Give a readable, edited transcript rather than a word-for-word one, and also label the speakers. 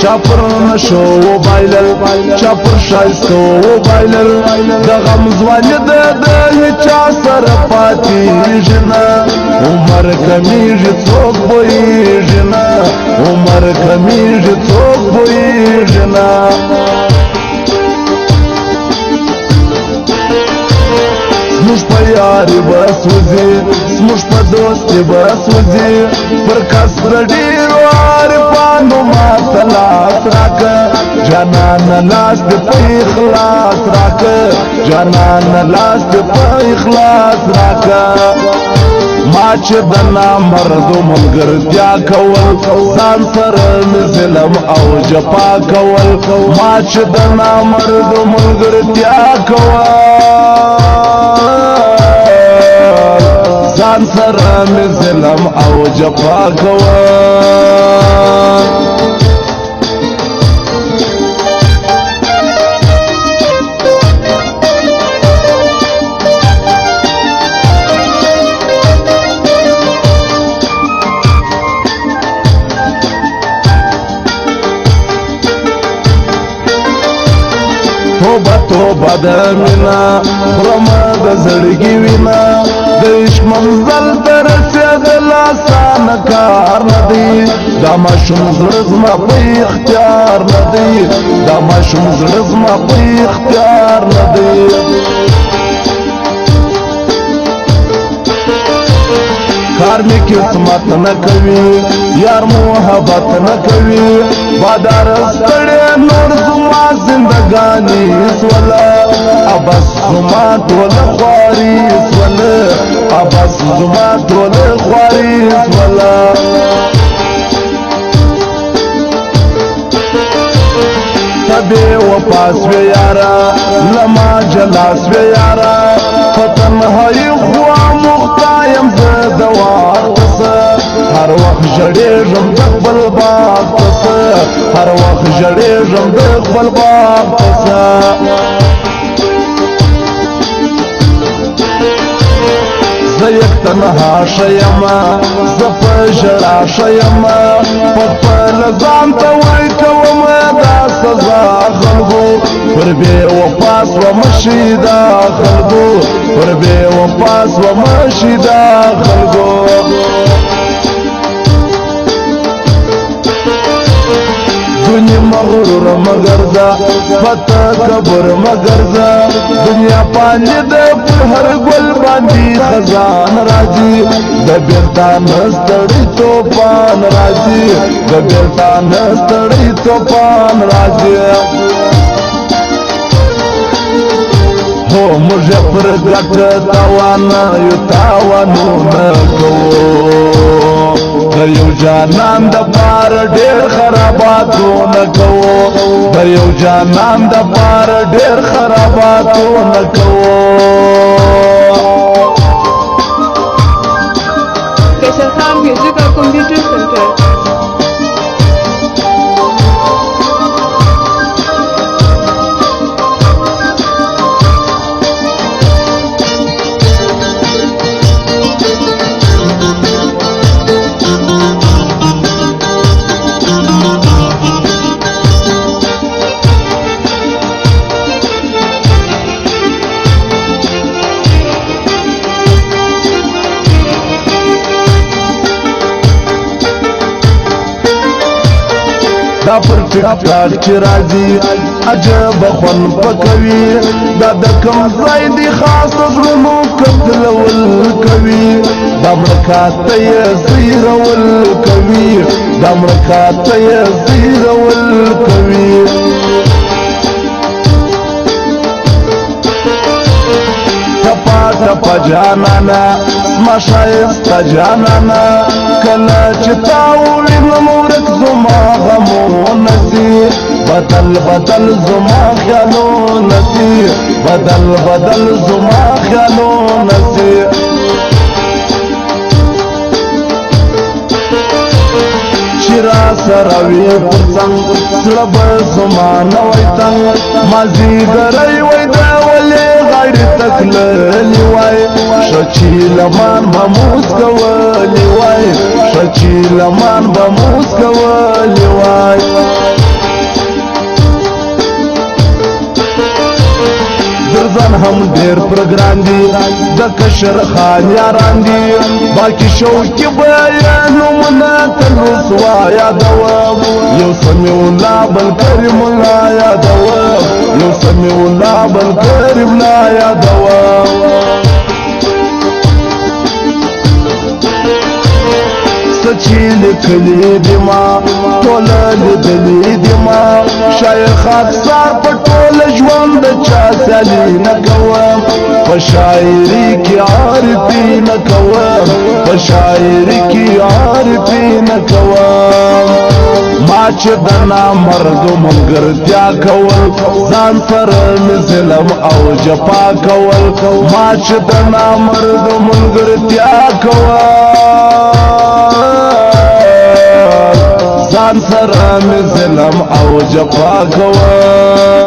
Speaker 1: چاپر نشو بایلل چاپر شایستو بایلل د غم ځواني د هیچا سره پاتېږي نه عمر کمیږي څوک پوهېږي نه عمر کمیږي څوک پوهېږي نه زموږ په یاري به سوځي زموږ په دوستي به سوځي پر کس د ډېرو عارفانو ماته لاس راکه جانانه لاس دې په اخلاص راکه جانانه لاس دې په اخلاص راکه ما چې د نامردو ملګرتیا کول ځان سره مې ظلم او جفا کول ما چې د نامردو ملګرتیا کول ځان سره مې ظلم او جفا کول توبه توبه د مینا خرمه د زړګي وینا د عشق منزل ته رسېدل اسانه کار نه دی دا ماشوم زړه زما په اختیار نه دی دا ماشوم زړه زما په اختیار نه دی کار می قسمت نه کوي یار محبت نه کوي بادار ستړی نور زما زندگانی سولا ابس زما ټول خواري سولا ابس زما ټول خواري سولا تبه وپاس وی یارا لما جلاس وی یارا فتنهایی خوا مختایم زدوار تسا هر وقت جړېږم د خپل باغ تسا هر وقت جړېږم د خپل باغ تسا زه یک تنها شیما زه په ژړا شیما په خپل ځان ته وایي کوم دا سزا خلکو پر بې وفا سومه شي دا خلکو پر بې وفا سومه شي دا خلکو دنیا مغرور مگرزا پتا کبر مگرزا دنیا پانی د هر گل باندې خزان راځي د بیرتا نستړی توفان راځي د بیرتا نستړی توفان راځي هو موږ پر ګټ تاوان یو تاوانونه کوو د یو جانان د پار ډېر خراباتونه کوو د یو جانان د پار ډېر خراباتونه کوو
Speaker 2: فیصل خان میوزک اور کمپیوٹر سینٹر
Speaker 1: دا پر ټیک ټاک چې راځي عجب خون پکوي دا د کوم ځای دی خاص زړونو کتلول کوي دا مرکاته یې زیرول کوي دا مرکاته یې زیرول کوي ټپا ټپا جانانا زما ښایسته جانانا کله چې تا ووینم ورک زما غمونه سي بدل بدل زما خیالونه سي بدل بدل زما خیالونه سي چې را سره وي پر څنګ زړه به زما نوی تنګ مازدیګری وی دا ولې غیر تکللی وای ښه چې لمان به موس کولی وای ښه چې لمان به موس کولی وای ځان هم ډیر پرګران دي د کشر خان یاران دي باقي شوقي بیانونه تل رسوا یادوم یو سمیع الله بل کریم الله یادوم یو سمیع الله بل کریم الله یادوم سچی لکلی دی ما تولا لدلی دی ما شایخ اکثر پا طول جوان دا چا سالی نکوام پا شاعری کی عارفی نکوام پا شاعری کی عارفی نکوام ما چه دنا مردو ملگرتیا کول زان سر مظلم او جپا کول ما چه دنا مردو ملگرتیا کول ځان سره مې ظلم او جفا کوه